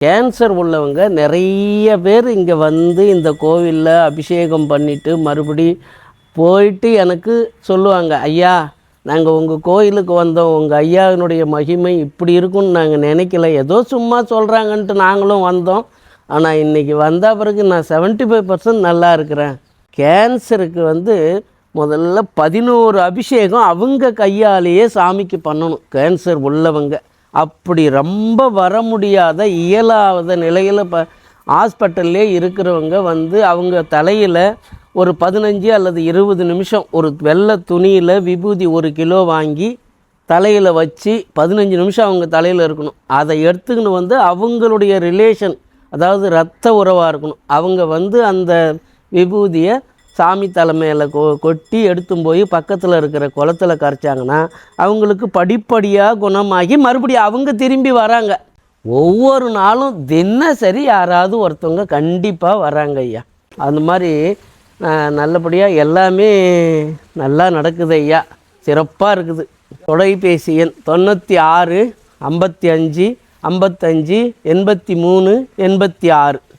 Cancer உள்ளவங்க நிறைய பேர் இங்கே வந்து இந்த கோவிலில் அபிஷேகம் பண்ணிவிட்டு மறுபடி போயிட்டு எனக்கு சொல்லுவாங்க, ஐயா நாங்கள் உங்கள் கோயிலுக்கு வந்தோம், உங்கள் ஐயாவினுடைய மகிமை இப்படி இருக்குன்னு நாங்கள் நினைக்கல, ஏதோ சும்மா சொல்கிறாங்கன்ட்டு நாங்களும் வந்தோம், ஆனால் இன்றைக்கி வந்த பிறகு நான் 75% நல்லா இருக்கிறேன். கேன்சருக்கு வந்து முதல்ல 11 அபிஷேகம் அவங்க கையாலேயே சாமிக்கு பண்ணணும் கேன்சர் உள்ளவங்க. அப்படி ரொம்ப வர முடியாத இயலாத நிலையில் ஹாஸ்பிட்டல்லே இருக்கிறவங்க வந்து அவங்க தலையில் ஒரு 15 அல்லது 20 நிமிஷம் ஒரு வெள்ளை துணியில் விபூதி 1 கிலோ வாங்கி தலையில் வச்சு 15 நிமிஷம் அவங்க தலையில் இருக்கணும். அதை எடுத்துக்கின்னு வந்து அவங்களுடைய ரிலேஷன், அதாவது இரத்த உறவாக இருக்கணும், அவங்க வந்து அந்த விபூதியை சாமி தலைமையில் கொட்டி எடுத்தும் போய் பக்கத்தில் இருக்கிற குளத்துல கரைச்சாங்கன்னா அவங்களுக்கு படிப்படியாக குணமாகி மறுபடியும் அவங்க திரும்பி வராங்க. ஒவ்வொரு நாளும் தினசரி யாராவது ஒருத்தவங்க கண்டிப்பாக வராங்க ஐயா. அந்த மாதிரி நல்லபடியாக எல்லாமே நல்லா நடக்குது ஐயா, சிறப்பாக இருக்குது. தொலைபேசி எண் 96 55 55 83 86.